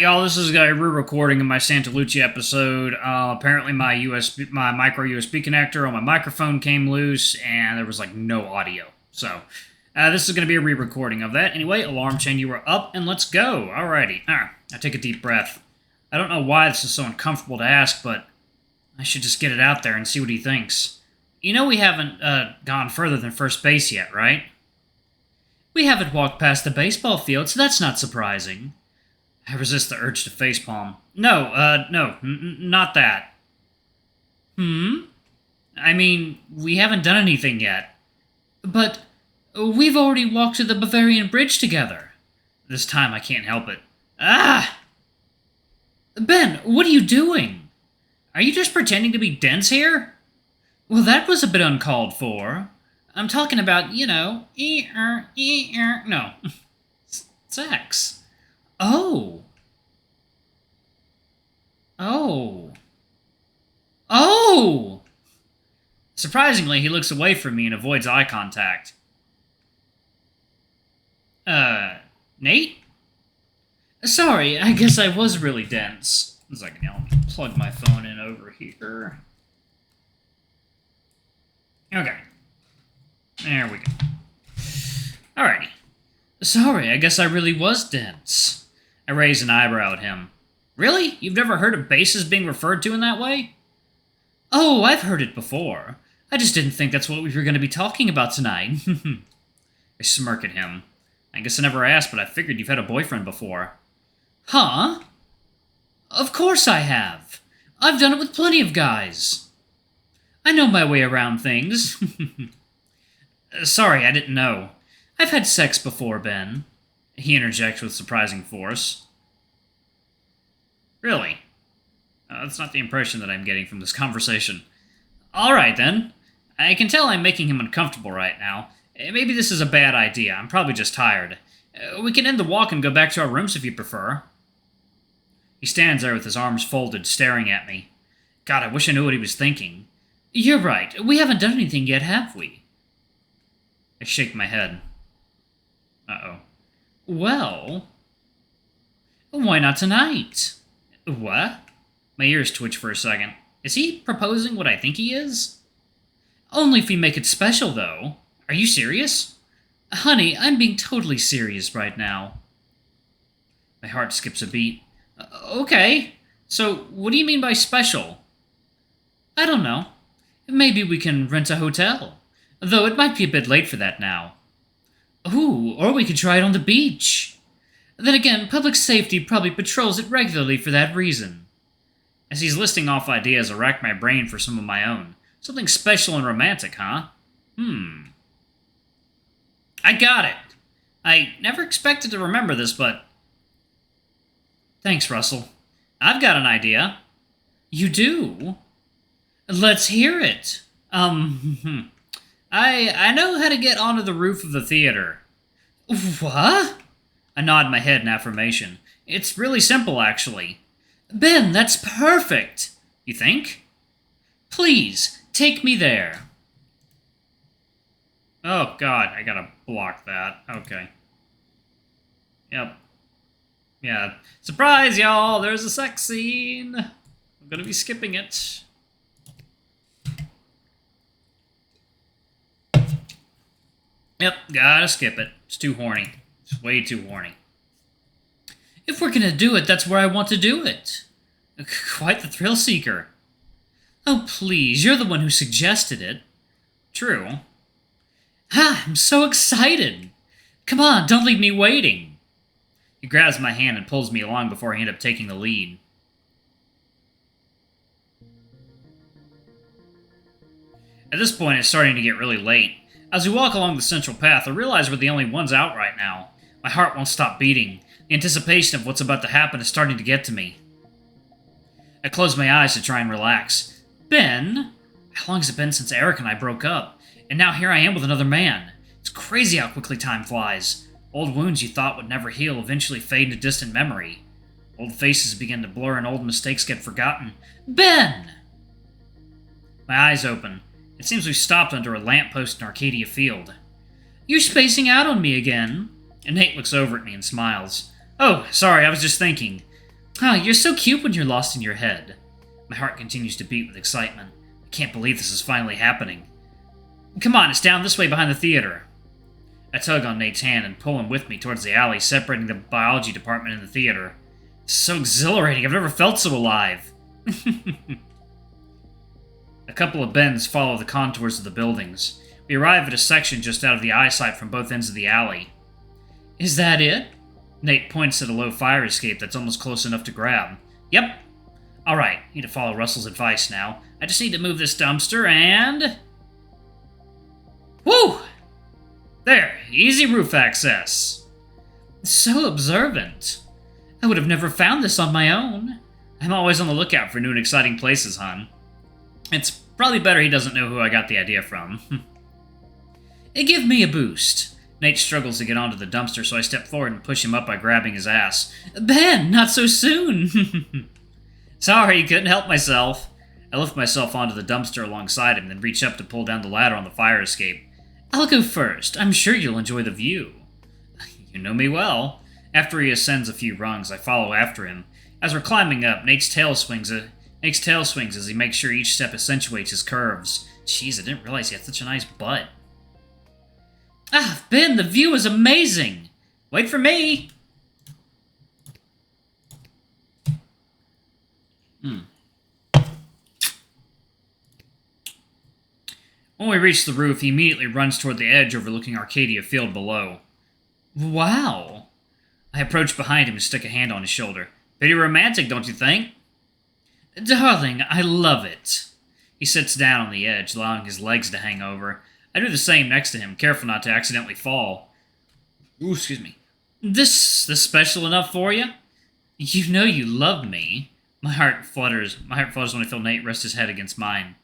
y'all, this is a re-recording of my Santa Lucia episode. Apparently my micro USB connector on my microphone came loose, and there was, no audio. So, this is going to be a re-recording of that. Anyway, alarm chain, you are up, and let's go. Alrighty. I take a deep breath. I don't know why this is so uncomfortable to ask, but I should just get it out there and see what he thinks. You know we haven't, gone further than first base yet, right? We haven't walked past the baseball field, so that's not surprising. I resist the urge to facepalm. No, not that. I mean, we haven't done anything yet. But we've already walked to the Bavarian Bridge together. This time I can't help it. Ben, what are you doing? Are you just pretending to be dense here? Well, that was a bit uncalled for. I'm talking about, no. Sex. Oh. Surprisingly, he looks away from me and avoids eye contact. Nate? Sorry, I guess I was really dense. One second, I'll plug my phone in over here. Okay. There we go. Alrighty. Sorry, I guess I really was dense. I raised an eyebrow at him. Really? You've never heard of bases being referred to in that way? Oh, I've heard it before. I just didn't think that's what we were going to be talking about tonight. I smirk at him. I guess I never asked, but I figured you've had a boyfriend before. Huh? Of course I have. I've done it with plenty of guys. I know my way around things. Sorry, I didn't know. I've had sex before, Ben. He interjects with surprising force. Really? That's not the impression that I'm getting from this conversation. Alright, then. I can tell I'm making him uncomfortable right now. Maybe this is a bad idea. I'm probably just tired. We can end the walk and go back to our rooms if you prefer. He stands there with his arms folded, staring at me. God, I wish I knew what he was thinking. You're right. We haven't done anything yet, have we? I shake my head. Uh-oh. Well... why not tonight? What? My ears twitch for a second. Is he proposing what I think he is? Only if we make it special, though. Are you serious? Honey, I'm being totally serious right now. My heart skips a beat. Okay. So, what do you mean by special? I don't know. Maybe we can rent a hotel. Though it might be a bit late for that now. Ooh, or we could try it on the beach. Then again, public safety probably patrols it regularly for that reason. As he's listing off ideas, I rack my brain for some of my own. Something special and romantic, huh? I got it. I never expected to remember this, but... Thanks, Russell. I've got an idea. You do? Let's hear it. I know how to get onto the roof of the theater. What? I nod my head in affirmation. It's really simple, actually. Ben, that's perfect. You think? Please, take me there. Oh, God, I gotta block that. Okay. Yep. Yeah. Surprise, y'all! There's a sex scene! I'm gonna be skipping it. Yep, gotta skip it. It's too horny. It's way too horny. If we're gonna do it, that's where I want to do it. Quite the thrill seeker. Oh, please, you're the one who suggested it. True. Ha, I'm so excited. Come on, don't leave me waiting. He grabs my hand and pulls me along before I end up taking the lead. At this point, it's starting to get really late. As we walk along the central path, I realize we're the only ones out right now. My heart won't stop beating. The anticipation of what's about to happen is starting to get to me. I close my eyes to try and relax. Ben? How long has it been since Eric and I broke up? And now here I am with another man. It's crazy how quickly time flies. Old wounds you thought would never heal eventually fade into distant memory. Old faces begin to blur and old mistakes get forgotten. Ben! My eyes open. It seems we've stopped under a lamppost in Arcadia Field. You're spacing out on me again. And Nate looks over at me and smiles. Oh, sorry, I was just thinking. Oh, you're so cute when you're lost in your head. My heart continues to beat with excitement. I can't believe this is finally happening. Come on, it's down this way behind the theater. I tug on Nate's hand and pull him with me towards the alley separating the biology department and the theater. It's so exhilarating, I've never felt so alive. A couple of bends follow the contours of the buildings. We arrive at a section just out of the eyesight from both ends of the alley. Is that it? Nate points at a low fire escape that's almost close enough to grab. Yep. Alright, need to follow Russell's advice now. I just need to move this dumpster and... Woo! There, easy roof access. So observant. I would have never found this on my own. I'm always on the lookout for new and exciting places, hon. It's probably better he doesn't know who I got the idea from. Give me a boost. Nate struggles to get onto the dumpster, so I step forward and push him up by grabbing his ass. Ben, not so soon! Sorry, couldn't help myself. I lift myself onto the dumpster alongside him, then reach up to pull down the ladder on the fire escape. I'll go first. I'm sure you'll enjoy the view. You know me well. After he ascends a few rungs, I follow after him. As we're climbing up, Nate's tail swings as he makes sure each step accentuates his curves. Jeez, I didn't realize he had such a nice butt. Ah, Ben, the view is amazing! Wait for me! When we reach the roof, he immediately runs toward the edge overlooking Arcadia Field below. Wow! I approach behind him and stick a hand on his shoulder. Pretty romantic, don't you think? Darling, I love it. He sits down on the edge, allowing his legs to hang over. I do the same next to him, careful not to accidentally fall. Ooh, excuse me. This special enough for you? You know you love me. My heart flutters when I feel Nate rest his head against mine.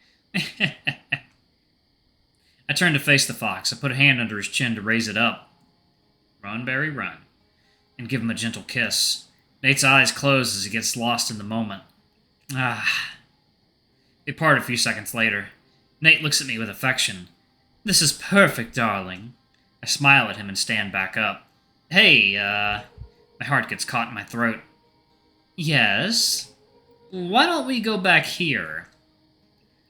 I turn to face the fox. I put a hand under his chin to raise it up. Run, Barry, run. And give him a gentle kiss. Nate's eyes close as he gets lost in the moment. They part a few seconds later. Nate looks at me with affection. This is perfect, darling. I smile at him and stand back up. Hey, my heart gets caught in my throat. Yes? Why don't we go back here?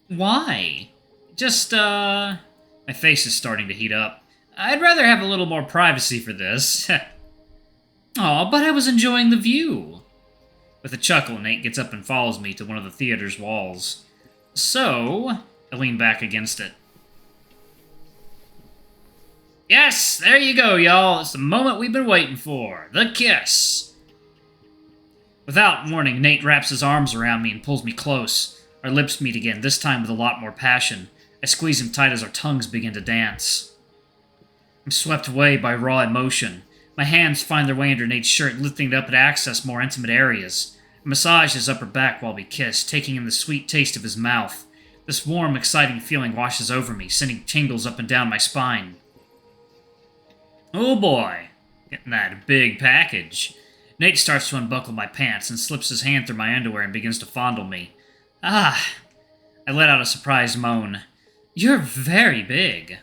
Why? Just, My face is starting to heat up. I'd rather have a little more privacy for this. Aw, but I was enjoying the view. With a chuckle, Nate gets up and follows me to one of the theater's walls. So, I lean back against it. Yes, there you go, y'all. It's the moment we've been waiting for. The kiss. Without warning, Nate wraps his arms around me and pulls me close. Our lips meet again, this time with a lot more passion. I squeeze him tight as our tongues begin to dance. I'm swept away by raw emotion. My hands find their way under Nate's shirt, lifting it up to access more intimate areas. I massage his upper back while we kiss, taking in the sweet taste of his mouth. This warm, exciting feeling washes over me, sending tingles up and down my spine. Oh boy, getting that big package. Nate starts to unbuckle my pants and slips his hand through my underwear and begins to fondle me. Ah! I let out a surprised moan. You're very big.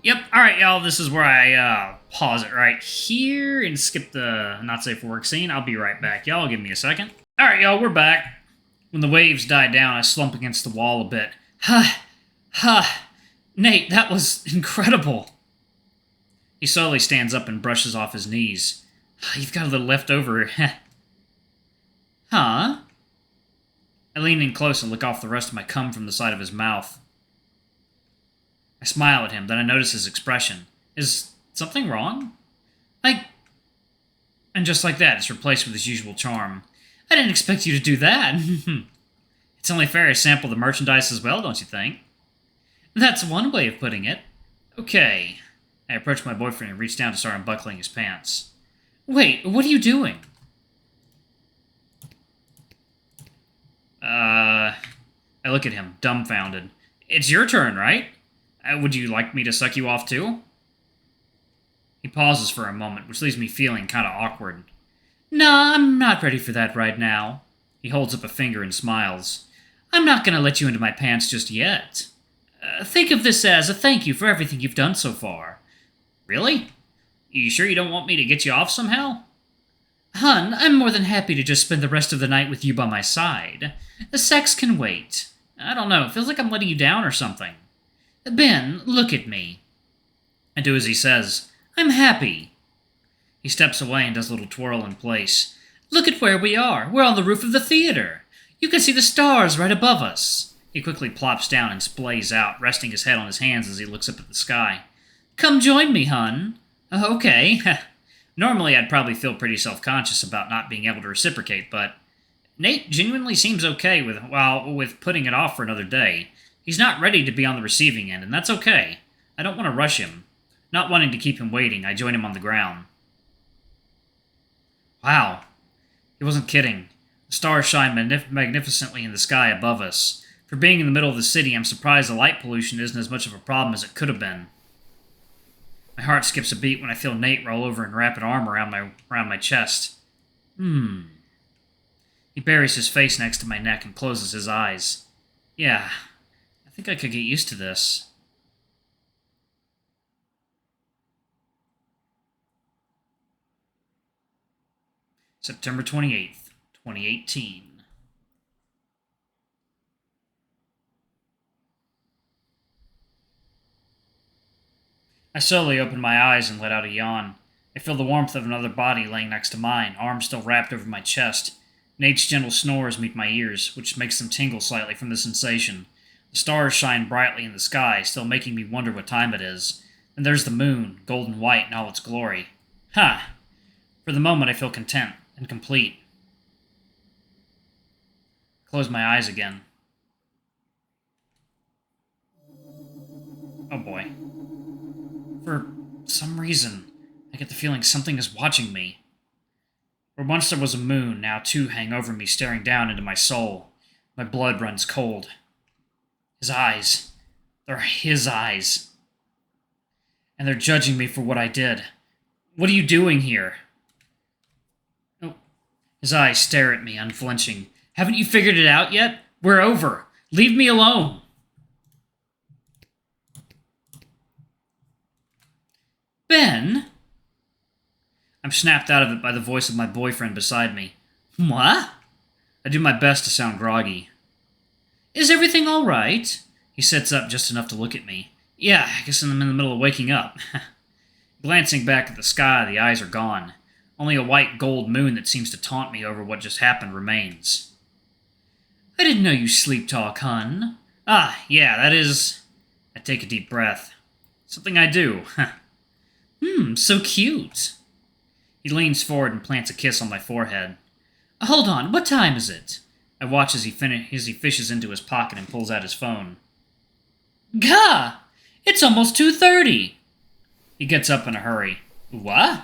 Yep, alright y'all, this is where I pause it right here and skip the not safe for work scene. I'll be right back, y'all. Give me a second. Alright y'all, we're back. When the waves die down, I slump against the wall a bit. Nate, that was incredible. He slowly stands up and brushes off his knees. You've got a little left over. Huh? I lean in close and lick off the rest of my cum from the side of his mouth. I smile at him, then I notice his expression. Is something wrong? And just like that, it's replaced with his usual charm. I didn't expect you to do that. It's only fair to sample the merchandise as well, don't you think? That's one way of putting it. Okay. I approach my boyfriend and reach down to start unbuckling his pants. Wait, what are you doing? I look at him, dumbfounded. It's your turn, right? Would you like me to suck you off too? He pauses for a moment, which leaves me feeling kind of awkward. Nah, I'm not ready for that right now. He holds up a finger and smiles. I'm not gonna let you into my pants just yet. Think of this as a thank you for everything you've done so far. Really? You sure you don't want me to get you off somehow? Hun, I'm more than happy to just spend the rest of the night with you by my side. The sex can wait. I don't know, it feels like I'm letting you down or something. Ben, look at me. I do as he says. I'm happy. He steps away and does a little twirl in place. Look at where we are. We're on the roof of the theater. You can see the stars right above us. He quickly plops down and splays out, resting his head on his hands as he looks up at the sky. Come join me, hun. Okay. Normally, I'd probably feel pretty self-conscious about not being able to reciprocate, but Nate genuinely seems okay with putting it off for another day. He's not ready to be on the receiving end, and that's okay. I don't want to rush him. Not wanting to keep him waiting, I join him on the ground. Wow. He wasn't kidding. The stars shine magnificently in the sky above us. For being in the middle of the city, I'm surprised the light pollution isn't as much of a problem as it could have been. My heart skips a beat when I feel Nate roll over and wrap an arm around my chest. He buries his face next to my neck and closes his eyes. Yeah, I think I could get used to this. September 28th, 2018. I slowly open my eyes and let out a yawn. I feel the warmth of another body laying next to mine, arms still wrapped over my chest. Nate's gentle snores meet my ears, which makes them tingle slightly from the sensation. The stars shine brightly in the sky, still making me wonder what time it is. And there's the moon, golden white in all its glory. Ha! For the moment I feel content and complete. Close my eyes again. Oh boy. For some reason, I get the feeling something is watching me. Where once there was a moon, now two hang over me, staring down into my soul. My blood runs cold. His eyes. They're his eyes. And they're judging me for what I did. What are you doing here? Oh. His eyes stare at me, unflinching. Haven't you figured it out yet? We're over. Leave me alone. Ben? I'm snapped out of it by the voice of my boyfriend beside me. What? I do my best to sound groggy. Is everything all right? He sits up just enough to look at me. Yeah, I guess I'm in the middle of waking up. Glancing back at the sky, the eyes are gone. Only a white gold moon that seems to taunt me over what just happened remains. I didn't know you sleep talk, hun. Ah, yeah, that is... I take a deep breath. Something I do. So cute. He leans forward and plants a kiss on my forehead. Hold on, what time is it? I watch as he fishes into his pocket and pulls out his phone. Gah! It's almost 2:30. He gets up in a hurry. What?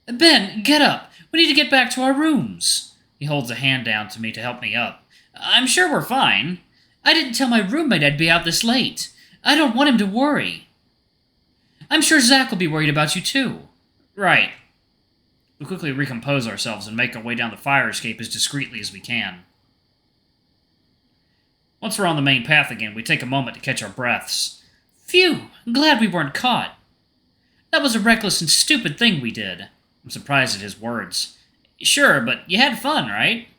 Ben, get up. We need to get back to our rooms. He holds a hand down to me to help me up. I'm sure we're fine. I didn't tell my roommate I'd be out this late. I don't want him to worry. I'm sure Zach will be worried about you too. Right. We quickly recompose ourselves and make our way down the fire escape as discreetly as we can. Once we're on the main path again, we take a moment to catch our breaths. Phew, I'm glad we weren't caught. That was a reckless and stupid thing we did. I'm surprised at his words. Sure, but you had fun, right?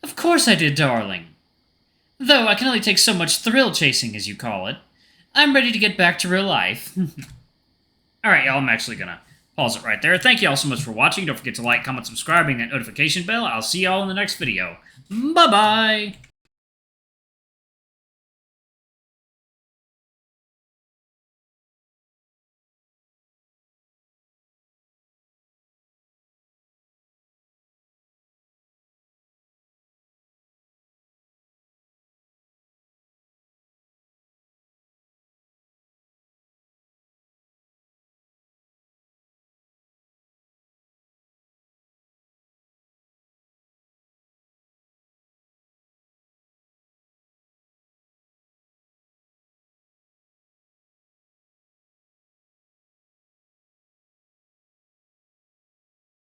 Of course I did, darling. Though I can only take so much thrill chasing, as you call it. I'm ready to get back to real life. Alright, y'all, I'm actually gonna pause it right there. Thank you all so much for watching. Don't forget to like, comment, subscribe, and that notification bell. I'll see y'all in the next video. Bye-bye!